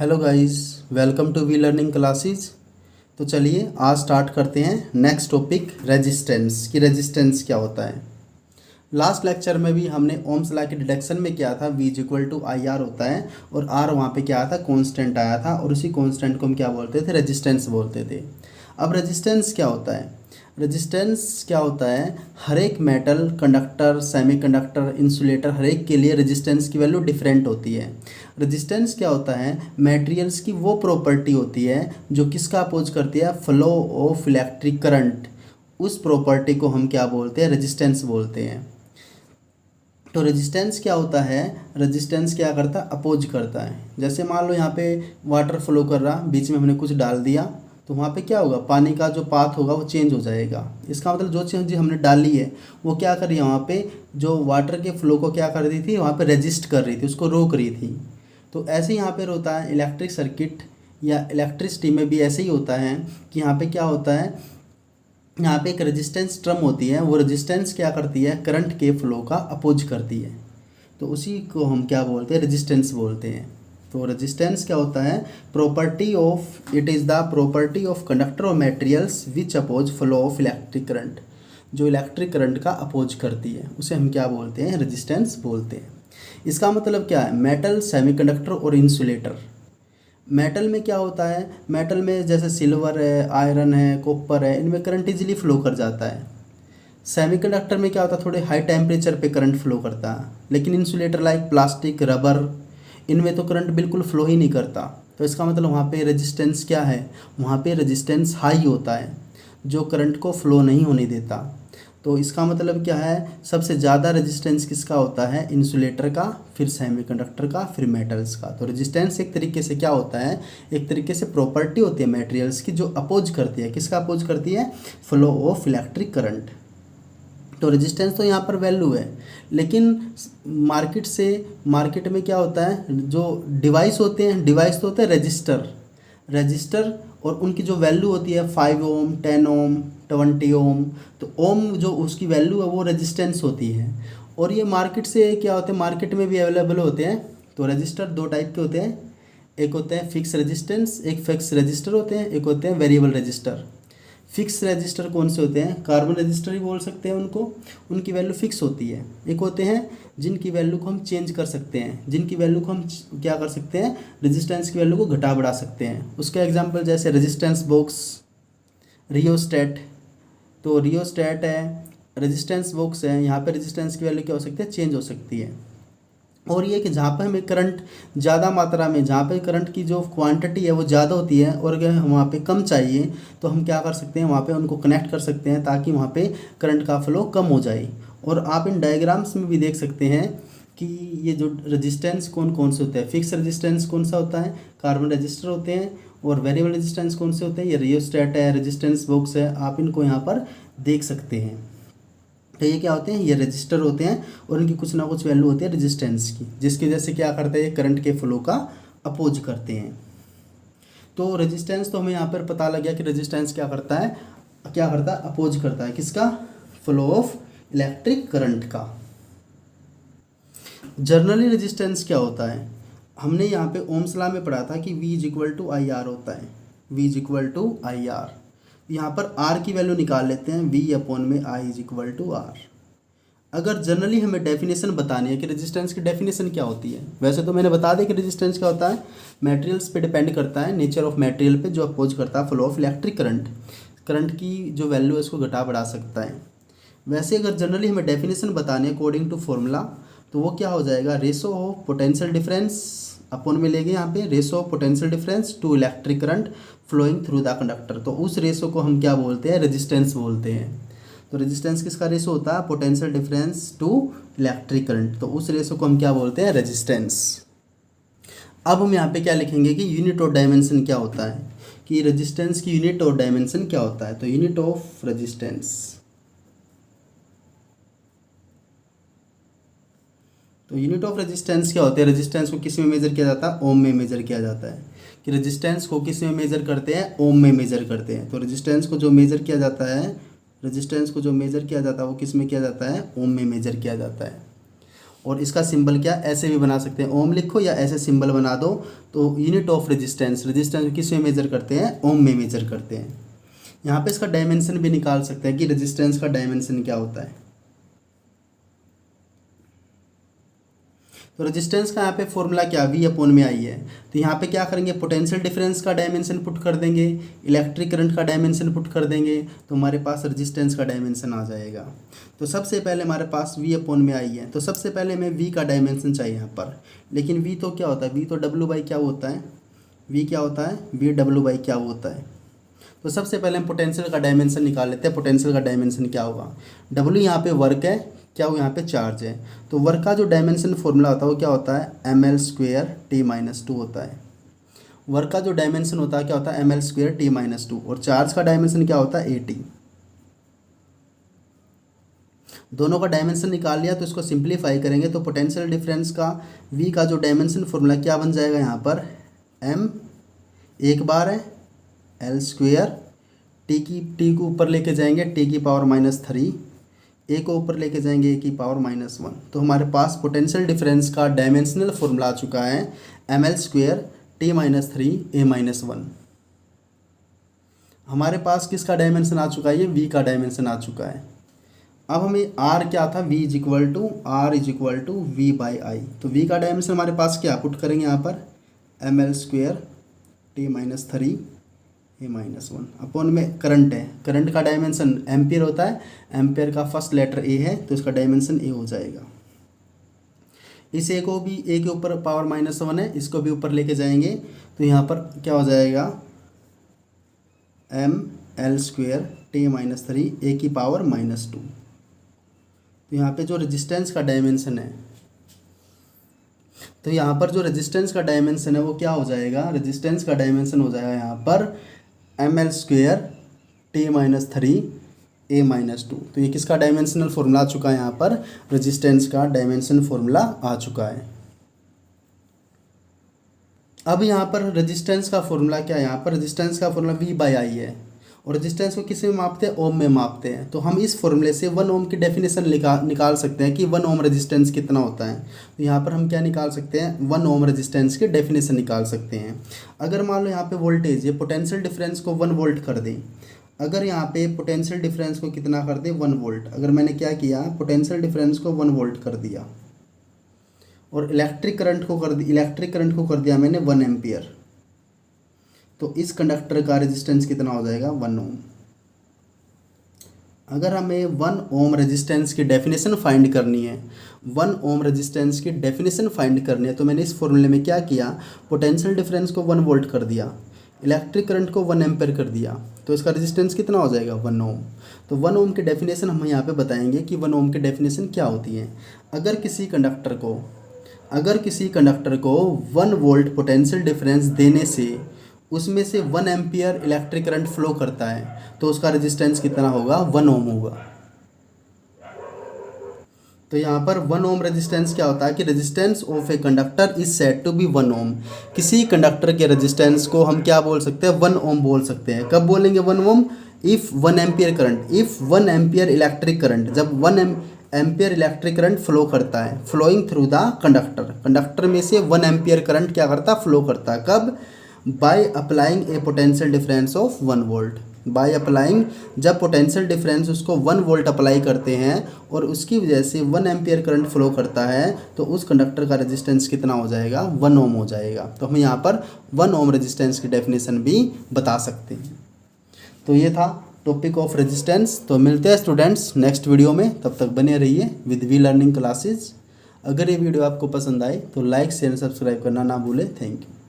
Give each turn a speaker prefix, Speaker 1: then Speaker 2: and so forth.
Speaker 1: Hello guys, welcome to we learning classes. तो चलिए आज स्टार्ट करते हैं नेक्स्ट टॉपिक रेजिस्टेंस कि रेजिस्टेंस क्या होता है। लास्ट लेक्चर में भी हमने ओम्स लॉ के डिडक्शन में किया था V equal to I R होता है और R वहाँ पे क्या था, कांस्टेंट आया था और उसी कांस्टेंट को हम क्या बोलते थे, रेजिस्टेंस बोलते थे। अब रेजिस्टेंस क्या होता है, रेजिस्टेंस क्या होता है, हर एक मेटल, कंडक्टर, सेमीकंडक्टर, इंसुलेटर, हर एक के लिए रेजिस्टेंस की वैल्यू डिफरेंट होती है। रेजिस्टेंस क्या होता है, मटेरियल्स की वो प्रॉपर्टी होती है जो किसका अपोज करती है, फ्लो ऑफ इलेक्ट्रिक करंट। उस प्रॉपर्टी को हम क्या बोलते हैं, रेजिस्टेंस बोलते हैं। तो रेजिस्टेंस क्या होता है, रेजिस्टेंस क्या करता है, अपोज करता है। जैसे मान लो यहाँ पे वाटर फ्लो कर रहा, बीच में हमने कुछ डाल दिया तो वहाँ पे क्या होगा, पानी का जो पाथ होगा वो चेंज हो जाएगा। इसका मतलब जो चीज़ हमने डाली है वो क्या कर रही है, वहाँ पे जो वाटर के फ्लो को क्या कर रही थी, वहाँ पे रेजिस्ट कर रही थी, उसको रोक रही थी। तो ऐसे यहाँ पे होता है इलेक्ट्रिक सर्किट या इलेक्ट्रिसिटी में भी ऐसे ही होता है कि यहाँ पे क्या होता है, यहाँ पे एक रेजिस्टेंस टर्म होती है, वो रेजिस्टेंस क्या करती है, करंट के फ्लो का अपोज करती है। तो उसी को हम क्या बोलते हैं, रेजिस्टेंस बोलते हैं। तो रेजिस्टेंस क्या होता है, property of, it is the property of conductor और materials which oppose flow of electric current. जो इलेक्ट्रिक करंट का अपोज करती है उसे हम क्या बोलते हैं, रेजिस्टेंस बोलते हैं। इसका मतलब क्या है, मेटल, सेमीकंडक्टर और इंसुलेटर। मेटल में क्या होता है, मेटल में जैसे सिल्वर है, आयरन है, कॉपर है, इनमें करंट इजीली फ्लो कर जाता है। सेमीकंडक्टर में क्या होता है, थोड़े हाई टेम्परेचर पे करंट फ्लो करता है। लेकिन इंसुलेटर लाइक प्लास्टिक, रबर, इनमें तो करंट बिल्कुल फ्लो ही नहीं करता। तो इसका मतलब वहाँ पे रेजिस्टेंस क्या है, वहाँ पे रेजिस्टेंस हाई होता है जो करंट को फ्लो नहीं होने देता। तो इसका मतलब क्या है, सबसे ज़्यादा रेजिस्टेंस किसका होता है, इंसुलेटर का, फिर सेमीकंडक्टर का, फिर मेटल्स का। तो रेजिस्टेंस एक तरीके से क्या होता है, एक तरीके से प्रॉपर्टी होती है मटेरियल्स की जो अपोज करती है, किसका अपोज करती है, फ्लो ऑफ इलेक्ट्रिक करंट। तो रेजिस्टेंस तो यहाँ पर वैल्यू है, लेकिन मार्केट में क्या होता है, जो डिवाइस होते हैं, डिवाइस तो होते हैं रजिस्टर और उनकी जो वैल्यू होती है 5 ओम, 10 ओम, 20 ओम। तो ओम जो उसकी वैल्यू है वो रेजिस्टेंस होती है। और ये मार्केट से क्या होते हैं, मार्केट में भी अवेलेबल होते हैं। तो रजिस्टर दो टाइप के होते हैं, एक होते हैं फिक्स रेजिस्टेंस, एक फिक्स रजिस्टर होते हैं, एक होते हैं वेरिएबल रजिस्टर। फिक्स रजिस्टर कौन से होते हैं, कार्बन रजिस्टर ही बोल सकते हैं उनको, उनकी वैल्यू फिक्स होती है। एक होते हैं जिनकी वैल्यू को हम चेंज कर सकते हैं, जिनकी वैल्यू को हम क्या कर सकते हैं, रेजिस्टेंस की वैल्यू को घटा बढ़ा सकते हैं। उसका एग्जांपल जैसे रेजिस्टेंस बॉक्स, रियोस्टेट। तो रियोस्टेट है, रेजिस्टेंस बॉक्स है, यहाँ पे रेजिस्टेंस की वैल्यू क्या हो सकती है, चेंज हो सकती है। और ये कि जहाँ पे हमें करंट ज़्यादा मात्रा में, जहाँ पे करंट की जो क्वांटिटी है वो ज़्यादा होती है और अगर हम वहाँ पे कम चाहिए तो हम क्या कर सकते हैं, वहाँ पे उनको कनेक्ट कर सकते हैं ताकि वहाँ पे करंट का फ्लो कम हो जाए। और आप इन डायग्राम्स में भी देख सकते हैं कि ये जो रेजिस्टेंस कौन कौन से होते हैं, फिक्स रेजिस्टेंस कौन सा होता है, कार्बन रजिस्टर होते हैं। और वेरिएबल रेजिस्टेंस कौन से होते हैं, ये रियोस्टेट है, रेजिस्टेंस बॉक्स है, आप इनको यहाँ पर देख सकते हैं। तो ये क्या होते हैं, ये रजिस्टर होते हैं और इनकी कुछ ना कुछ वैल्यू होती है रेजिस्टेंस की, जिसकी वजह से क्या करते हैं, ये करंट के फ्लो का अपोज करते हैं। तो रेजिस्टेंस तो हमें यहाँ पर पता लग गया कि रेजिस्टेंस क्या करता है, अपोज करता है किसका, फ्लो ऑफ इलेक्ट्रिक करंट का। जर्नली रेजिस्टेंस क्या होता है, हमने यहाँ पे ओम्स लॉ में पढ़ा था कि V equal to I R होता है, V equal to I R. यहाँ पर R की वैल्यू निकाल लेते हैं, V अपॉन में I is equal to R। अगर जनरली हमें डेफिनेशन बतानी है कि रेजिस्टेंस की डेफिनेशन क्या होती है, वैसे तो मैंने बता दिया कि रेजिस्टेंस क्या होता है, मटेरियल्स पे डिपेंड करता है, नेचर ऑफ मटेरियल पे, जो अपोज करता है flow of electric current. Current की जो वैल्यू है उसको घटा बढ़ा सकता है। वैसे अगर जनरली हमें डेफिनेशन बतानी है अकॉर्डिंग टू फॉर्मूला, तो वो क्या हो जाएगा, ratio of potential difference upon में लेंगे यहाँ पे, ratio of potential difference to electric current flowing through the conductor. तो उस रेशो को हम क्या बोलते हैं, रेजिस्टेंस बोलते हैं। तो रेजिस्टेंस किसका रेशो होता है, potential difference to electric current. तो उस रेशो को हम क्या बोलते हैं, रेजिस्टेंस। अब हम यहाँ पे क्या लिखेंगे कि यूनिट और डायमेंशन क्या होता है, कि रेजिस्टेंस की यूनिट और डायमेंशन क्या होता है। तो यूनिट ऑफ रेजिस्टेंस, तो यूनिट ऑफ रेजिस्टेंस क्या होते हैं, रेजिस्टेंस को किस में मेजर किया जाता है, ओम में मेजर किया जाता है। कि रेजिस्टेंस को किस में मेजर करते हैं, ओम में मेजर करते हैं। तो रेजिस्टेंस को जो मेजर किया जाता है, वो किस में किया जाता है, ओम में मेजर किया जाता है। और इसका सिंबल क्या ऐसे भी बना सकते हैं, ओम लिखो या ऐसे सिंबल बना दो। तो यूनिट ऑफ रेजिस्टेंस, रेजिस्टेंस किस में मेजर करते हैं, ओम में मेजर करते हैं। यहाँ पे इसका डायमेंशन भी निकाल सकते हैं कि रेजिस्टेंस का डायमेंशन क्या होता है। तो रेजिस्टेंस का यहाँ पे फॉर्मूला क्या, V अपॉन में आई है। तो यहाँ पे क्या करेंगे, पोटेंशियल डिफरेंस का डायमेंशन पुट कर देंगे, इलेक्ट्रिक करंट का डायमेंशन पुट कर देंगे, तो हमारे पास रेजिस्टेंस का डायमेंशन आ जाएगा। तो सबसे पहले हमारे पास V अपॉन में आई है, तो सबसे पहले हमें V का डायमेंशन चाहिए यहाँ पर। लेकिन V तो क्या होता है, V तो W बाई क्या होता है, V क्या होता है, V W बाई क्या होता है। तो सबसे पहले हम पोटेंशियल का डायमेंशन निकाल लेते हैं। पोटेंशियल का डायमेंशन क्या होगा, W यहाँ पे वर्क है, क्या हो यहाँ पे चार्ज है। तो वर्क का जो डायमेंशन फॉर्मूला होता है वो क्या होता है, ml²t-2 होता है। वर्क का जो डायमेंशन होता है क्या होता है, ml²t-2, और चार्ज का डायमेंशन क्या होता है, at। दोनों का डायमेंशन निकाल लिया तो इसको सिंप्लीफाई करेंगे तो पोटेंशियल डिफरेंस का V का जो डायमेंशन फॉर्मूला क्या बन जाएगा यहाँ पर, m एक बार है l², t को ऊपर लेके जाएंगे t⁻⁻3, a को ऊपर लेके जाएंगे a⁻⁻1। तो हमारे पास पोटेंशियल डिफरेंस का डायमेंशनल फॉर्मूला आ चुका है ml²t-3a-1। हमारे पास किसका डायमेंशन आ चुका है, ये V का डायमेंशन आ चुका है। अब हमें R क्या था, V is equal to V by I. तो V का डायमेंशन हमारे पास क्या पुट करेंगे यहाँ पर, ml²t-3a-1 अपॉन में करंट है, करंट का डायमेंशन एम्पियर होता है, एम्पियर का फर्स्ट लेटर A है तो इसका डायमेंशन A हो जाएगा। इस A को भी A के ऊपर पावर -1 है, इसको भी ऊपर लेके जाएंगे तो यहाँ पर क्या हो जाएगा, ml²t-3a⁻²। तो यहाँ पे जो रेजिस्टेंस का डायमेंशन है, तो यहाँ पर जो रेजिस्टेंस का डायमेंशन है वो क्या हो जाएगा, रेजिस्टेंस का डायमेंशन हो जाएगा यहाँ पर ml²t-3a-2। तो ये किसका डायमेंशनल फॉर्मूला आ चुका है, यहाँ पर रेजिस्टेंस का डायमेंशन फॉर्मूला आ चुका है। अब यहाँ पर रेजिस्टेंस का फॉर्मूला क्या है, यहाँ पर रेजिस्टेंस का फॉर्मूला V बाई आई है, और रेजिस्टेंस को किस में मापते हैं, ओम में मापते हैं। तो हम इस फॉर्मूले से 1 ओम की डेफिनेशन निकाल सकते हैं कि 1 ओम रेजिस्टेंस कितना होता है। तो यहाँ पर हम क्या निकाल सकते हैं, 1 ओम रेजिस्टेंस की डेफिनेशन निकाल सकते हैं। अगर मान लो यहाँ पे वोल्टेज, ये पोटेंशियल डिफरेंस को 1 वोल्ट कर दें, अगर यहाँ पे पोटेंशियल डिफरेंस को कितना कर दें, 1 वोल्ट। अगर मैंने क्या किया, पोटेंशियल डिफरेंस को 1 वोल्ट कर दिया और इलेक्ट्रिक करंट को कर दिया मैंने 1 एम्पियर, तो इस कंडक्टर का रेजिस्टेंस कितना हो जाएगा, 1 ओम। अगर हमें 1 ओम रेजिस्टेंस की डेफिनेशन फाइंड करनी है, 1 ओम रेजिस्टेंस की डेफिनेशन फाइंड करनी है, तो मैंने इस फॉर्मूले में क्या किया, पोटेंशियल डिफरेंस को 1 वोल्ट कर दिया, इलेक्ट्रिक करंट को 1 एम्पियर कर दिया, तो इसका रेजिस्टेंस कितना हो जाएगा, 1 ओम। तो 1 ओम की डेफिनेशन हम यहाँ पे बताएंगे कि 1 ओम की डेफिनेशन क्या होती है। अगर किसी कंडक्टर को 1 वोल्ट पोटेंशियल डिफरेंस देने से उसमें से 1 एम्पियर इलेक्ट्रिक करंट फ्लो करता है, तो उसका रेजिस्टेंस कितना होगा, 1 ओम होगा। तो यहाँ पर 1 ओम रेजिस्टेंस क्या होता है कि resistance of a conductor is said to be 1 ohm. किसी कंडक्टर के रेजिस्टेंस को हम क्या बोल सकते हैं, 1 ओम बोल सकते हैं। कब बोलेंगे 1 ohm, if 1 ampere current, if 1 ampere electric current, जब 1 एम्पियर इलेक्ट्रिक करंट फ्लो करता है, फ्लोइंग थ्रू द कंडक्टर में से 1 एम्पियर करंट क्या करता है, फ्लो करता है। कब, by applying A potential difference of 1 volt. By applying, जब पोटेंशियल डिफरेंस उसको 1 वोल्ट अप्लाई करते हैं और उसकी वजह से 1 एम्पियर करंट फ्लो करता है, तो उस कंडक्टर का रेजिस्टेंस कितना हो जाएगा, 1 ओम हो जाएगा। तो हम यहाँ पर 1 ओम रेजिस्टेंस की डेफिनेशन भी बता सकते हैं। तो ये था टॉपिक ऑफ रेजिस्टेंस। तो मिलते हैं स्टूडेंट्स नेक्स्ट वीडियो में, तब तक बने रहिए विद वी लर्निंग क्लासेज। अगर ये वीडियो आपको पसंद आए तो लाइक शेयर सब्सक्राइब करना ना भूलें। Thank you.